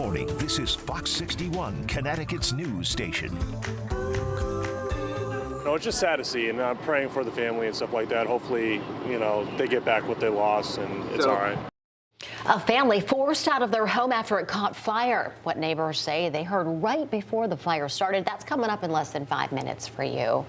Morning. This is Fox 61, Connecticut's news station. No, it's just sad to see, and I'm praying for the family and stuff like that. Hopefully, they get back what they lost, and it's all right. A family forced out of their home after it caught fire. What neighbors say they heard right before the fire started. That's coming up in less than 5 minutes for you.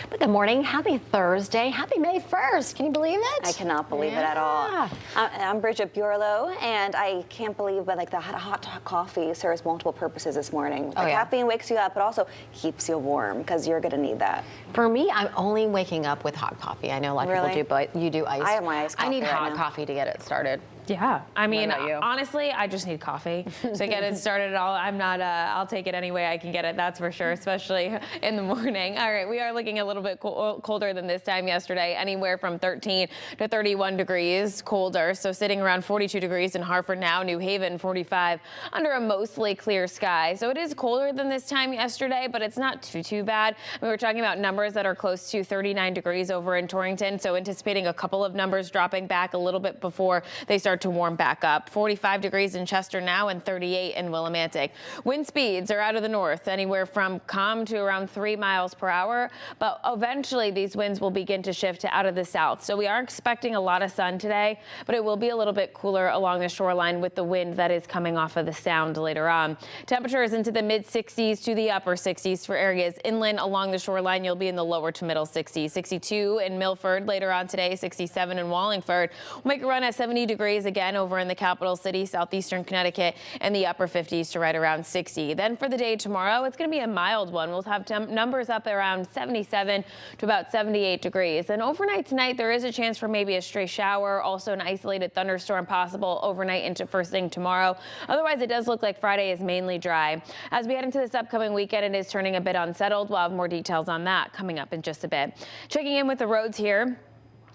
But good morning. Happy Thursday. Happy May 1st. Can you believe it? I cannot believe it at all. I'm Bridget Bureau, and I can't believe that the hot coffee serves multiple purposes this morning. The caffeine wakes you up, but also keeps you warm because you're going to need that. For me, I'm only waking up with hot coffee. I know a lot of people do, but you do iced. I have my iced coffee. I need right hot now. coffee to get it started. Yeah, I mean, honestly, I just need coffee to get it started. I'll take it any way I can get it, that's for sure, especially in the morning. All right, we are looking a little bit colder than this time yesterday, anywhere from 13 to 31 degrees colder. So sitting around 42 degrees in Hartford now, New Haven 45 under a mostly clear sky. So it is colder than this time yesterday, but it's not too bad. We were talking about numbers that are close to 39 degrees over in Torrington. So anticipating a couple of numbers dropping back a little bit before they start to warm back up. 45 degrees in Chester now and 38 in Willimantic. Wind speeds are out of the north, anywhere from calm to around 3 miles per hour. But eventually these winds will begin to shift to out of the south. So we are expecting a lot of sun today, but it will be a little bit cooler along the shoreline with the wind that is coming off of the sound later on. Temperatures into the mid 60s to the upper 60s for areas inland along the shoreline. You'll be in the lower to middle 60s. 62 in Milford later on today, 67 in Wallingford. We'll make a run at 70 degrees again over in the capital city, southeastern Connecticut, and the upper 50s to right around 60. Then for the day tomorrow, it's going to be a mild one. We'll have numbers up around 77 to about 78 degrees. And overnight tonight, there is a chance for maybe a stray shower, also an isolated thunderstorm possible overnight into first thing tomorrow. Otherwise, it does look like Friday is mainly dry. As we head into this upcoming weekend, it is turning a bit unsettled. We'll have more details on that coming up in just a bit. Checking in with the roads here.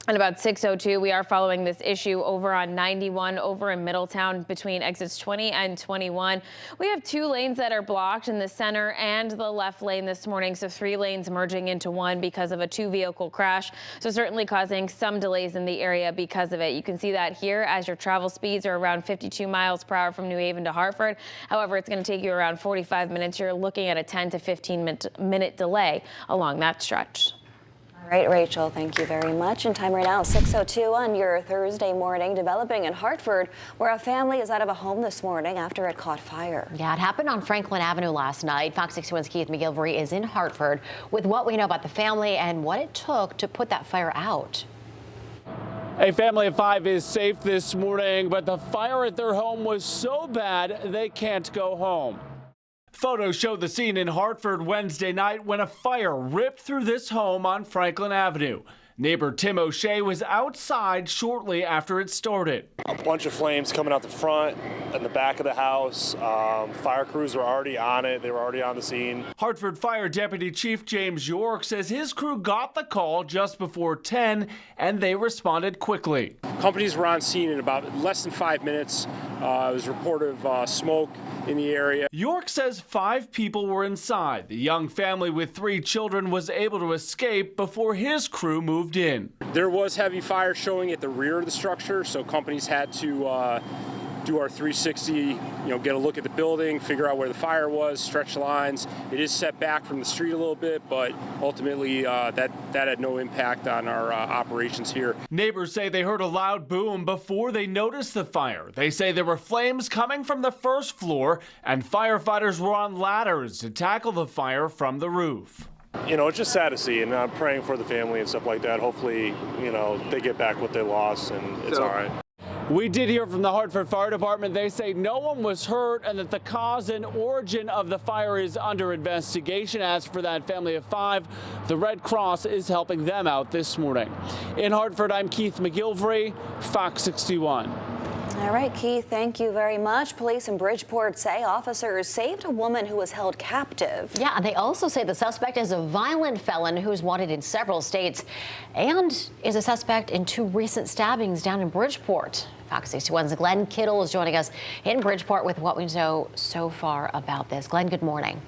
At about 6:02, we are following this issue over on 91 over in Middletown between exits 20 and 21. We have 2 lanes that are blocked in the center and the left lane this morning. So 3 lanes merging into one because of a 2-vehicle crash. So certainly causing some delays in the area because of it. You can see that here as your travel speeds are around 52 miles per hour from New Haven to Hartford. However, it's going to take you around 45 minutes. You're looking at a 10 to 15 minute delay along that stretch. All right, Rachel, thank you very much. And time right now, 6:02 on your Thursday morning, developing in Hartford, where a family is out of a home this morning after it caught fire. Yeah, it happened on Franklin Avenue last night. Fox 61's Keith McGilvery is in Hartford with what we know about the family and what it took to put that fire out. A family of 5 is safe this morning, but the fire at their home was so bad they can't go home. Photos show the scene in Hartford Wednesday night when a fire ripped through this home on Franklin Avenue. Neighbor Tim O'Shea was outside shortly after it started. A bunch of flames coming out the front and the back of the house. Fire crews were already on it. They were already on the scene. Hartford Fire Deputy Chief James York says his crew got the call just before 10 and they responded quickly. Companies were on scene in about less than 5 minutes. It was reported of smoke in the area. York says 5 people were inside. The young family with 3 children was able to escape before his crew moved in. There was heavy fire showing at the rear of the structure, so companies had to do our 360, get a look at the building, figure out where the fire was, stretch lines. It is set back from the street a little bit, but ultimately that had no impact on our operations here. Neighbors say they heard a loud boom before they noticed the fire. They say there were flames coming from the first floor and firefighters were on ladders to tackle the fire from the roof. It's just sad to see, and I'm praying for the family and stuff like that. Hopefully, they get back what they lost, and it's all right. We did hear from the Hartford Fire Department. They say no one was hurt and that the cause and origin of the fire is under investigation. As for that family of 5, the Red Cross is helping them out this morning. In Hartford, I'm Keith McGilvery, Fox 61. All right, Keith, thank you very much. Police in Bridgeport say officers saved a woman who was held captive. Yeah, and they also say the suspect is a violent felon who's wanted in several states and is a suspect in 2 recent stabbings down in Bridgeport. Fox 61's Glenn Kittle is joining us in Bridgeport with what we know so far about this. Glenn, good morning.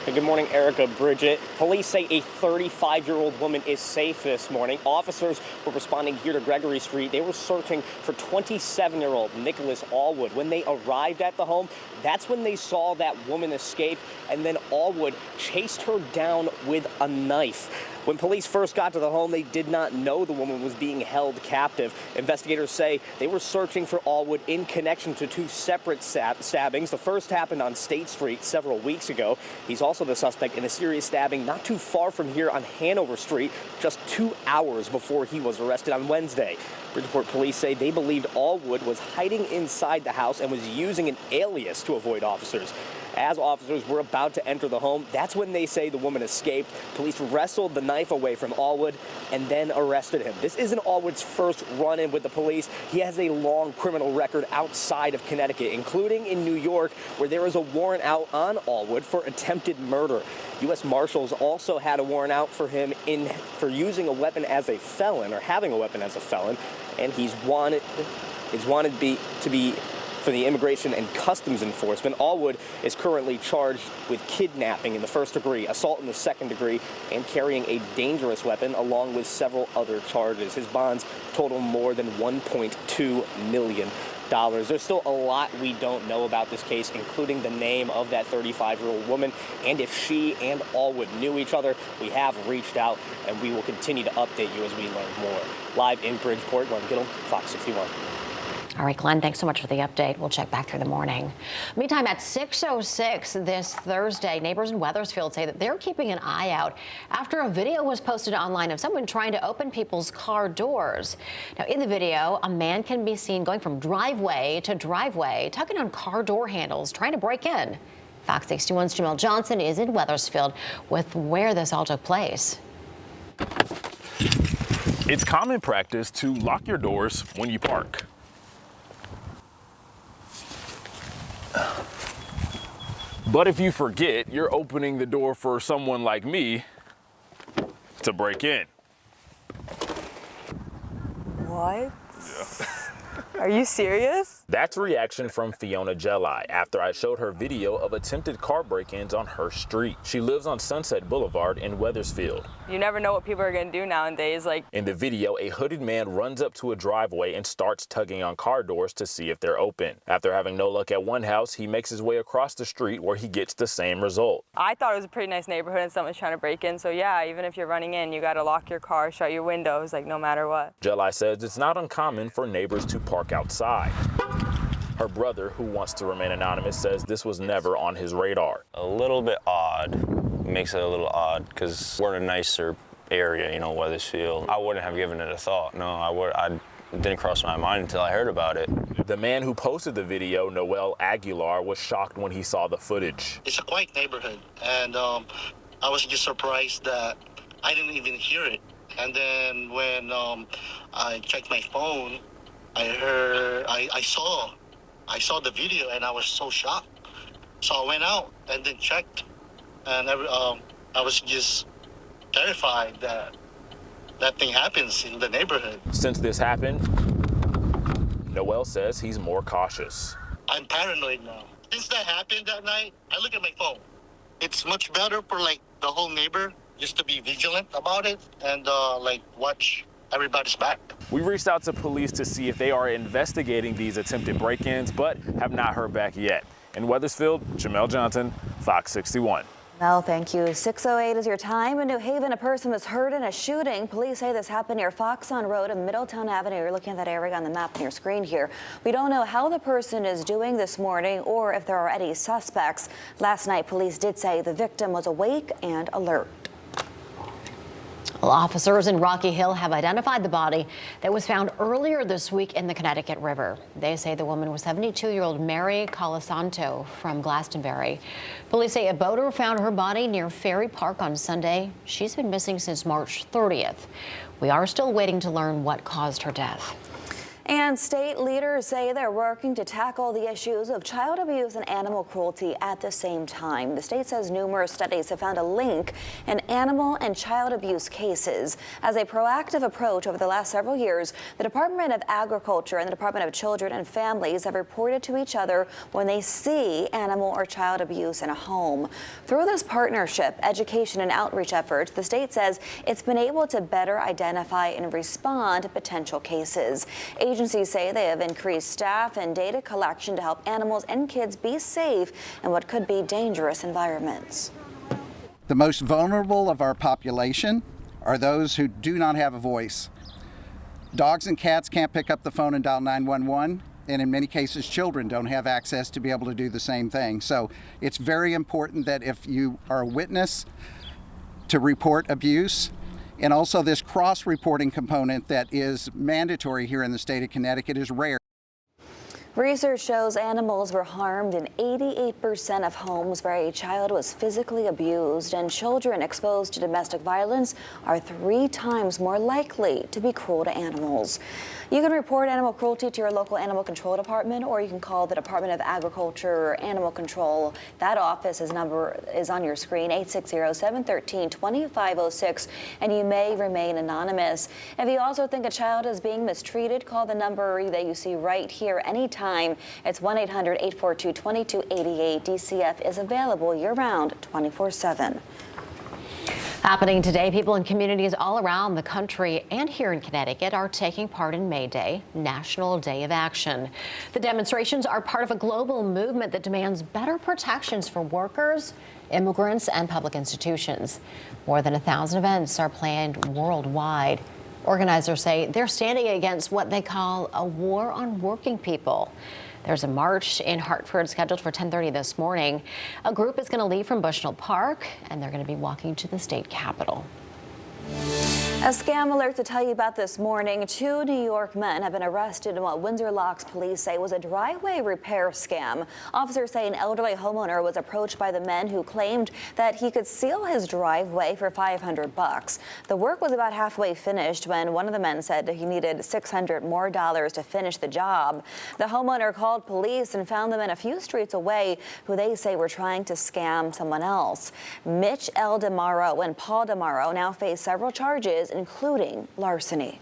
Good morning, Erica, Bridget. Police say a 35-year-old woman is safe this morning. Officers were responding here to Gregory Street. They were searching for 27-year-old Nicholas Allwood. When they arrived at the home, that's when they saw that woman escape, and then Allwood chased her down with a knife. When police first got to the home, they did not know the woman was being held captive. Investigators say they were searching for Allwood in connection to two separate stabbings. The first happened on State Street several weeks ago. He's also the suspect in a serious stabbing not too far from here on Hanover Street, just 2 hours before he was arrested on Wednesday. Bridgeport police say they believed Allwood was hiding inside the house and was using an alias to avoid officers. As officers were about to enter the home, that's when they say the woman escaped. Police wrestled the knife away from Allwood and then arrested him. This isn't Allwood's first run-in with the police. He has a long criminal record outside of Connecticut, including in New York, where there is a warrant out on Allwood for attempted murder. U.S. Marshals also had a warrant out for him for using a weapon as a felon, or having a weapon as a felon, and he's wanted to be for the Immigration and Customs Enforcement. Allwood is currently charged with kidnapping in the first degree, assault in the second degree, and carrying a dangerous weapon, along with several other charges. His bonds total more than $1.2 million. There's still a lot we don't know about this case, including the name of that 35-year-old woman, and if she and Allwood knew each other. We have reached out, and we will continue to update you as we learn more. Live in Bridgeport, Glenn Giddle, Fox 61. All right, Glenn, thanks so much for the update. We'll check back through the morning. Meantime, at 6:06 this Thursday, neighbors in Weathersfield say that they're keeping an eye out after a video was posted online of someone trying to open people's car doors. Now, in the video, a man can be seen going from driveway to driveway, tugging on car door handles, trying to break in. Fox 61's Jamel Johnson is in Weathersfield with where this all took place. It's common practice to lock your doors when you park. But if you forget, you're opening the door for someone like me to break in. What? Are you serious? That's reaction from Fiona Jelli after I showed her video of attempted car break-ins on her street. She lives on Sunset Boulevard in Weathersfield. You never know what people are gonna do nowadays. In the video, a hooded man runs up to a driveway and starts tugging on car doors to see if they're open. After having no luck at one house, he makes his way across the street where he gets the same result. I thought it was a pretty nice neighborhood and someone's trying to break in. So yeah, even if you're running in, you gotta lock your car, shut your windows, no matter what. Jelli says it's not uncommon for neighbors to park outside. Her brother, who wants to remain anonymous, says this was never on his radar. A little bit odd. Makes it a little odd because we're in a nicer area, Weathersfield. I wouldn't have given it a thought. No, I didn't cross my mind until I heard about it. The man who posted the video, Noel Aguilar, was shocked when he saw the footage. It's a quiet neighborhood, and I was just surprised that I didn't even hear it. And then when I checked my phone, I saw the video, and I was so shocked. So I went out and then checked, and I was just terrified that that thing happens in the neighborhood. Since this happened, Noel says he's more cautious. I'm paranoid now. Since that happened that night, I look at my phone. It's much better for the whole neighbor just to be vigilant about it and watch everybody's back. We reached out to police to see if they are investigating these attempted break-ins, but have not heard back yet. In Weathersfield, Jamel Johnson, Fox 61. Mel, thank you. 6:08 is your time. In New Haven, a person was hurt in a shooting. Police say this happened near Foxon Road and Middletown Avenue. You're looking at that area on the map on your screen here. We don't know how the person is doing this morning or if there are any suspects. Last night, police did say the victim was awake and alert. Well, officers in Rocky Hill have identified the body that was found earlier this week in the Connecticut River. They say the woman was 72-year-old Mary Colasanto from Glastonbury. Police say a boater found her body near Ferry Park on Sunday. She's been missing since March 30th. We are still waiting to learn what caused her death. And state leaders say they're working to tackle the issues of child abuse and animal cruelty at the same time. The state says numerous studies have found a link in animal and child abuse cases. As a proactive approach over the last several years, the Department of Agriculture and the Department of Children and Families have reported to each other when they see animal or child abuse in a home. Through this partnership, education and outreach efforts, the state says it's been able to better identify and respond to potential cases. Agencies say they have increased staff and data collection to help animals and kids be safe in what could be dangerous environments. The most vulnerable of our population are those who do not have a voice. Dogs and cats can't pick up the phone and dial 911, and in many cases children don't have access to be able to do the same thing. So it's very important that if you are a witness, to report abuse. And also this cross-reporting component that is mandatory here in the state of Connecticut is rare. Research shows animals were harmed in 88% of homes where a child was physically abused, and children exposed to domestic violence are 3 times more likely to be cruel to animals. You can report animal cruelty to your local animal control department, or you can call the Department of Agriculture or Animal Control. That office's number is on your screen, 860-713-2506, and you may remain anonymous. If you also think a child is being mistreated, call the number that you see right here anytime. It's 1-800-842-2288. DCF is available year-round, 24/7. Happening today, people in communities all around the country and here in Connecticut are taking part in May Day, National Day of Action. The demonstrations are part of a global movement that demands better protections for workers, immigrants, and public institutions. More than 1,000 events are planned worldwide. Organizers say they're standing against what they call a war on working people. There's a march in Hartford scheduled for 10:30 this morning. A group is going to leave from Bushnell Park, and they're going to be walking to the state capitol. A scam alert to tell you about this morning. 2 New York men have been arrested in what Windsor Locks police say was a driveway repair scam. Officers say an elderly homeowner was approached by the men who claimed that he could seal his driveway for $500. The work was about halfway finished when one of the men said he needed $600 more to finish the job. The homeowner called police and found the men a few streets away who they say were trying to scam someone else. Mitch L. DeMauro and Paul DeMauro now face several charges, including larceny.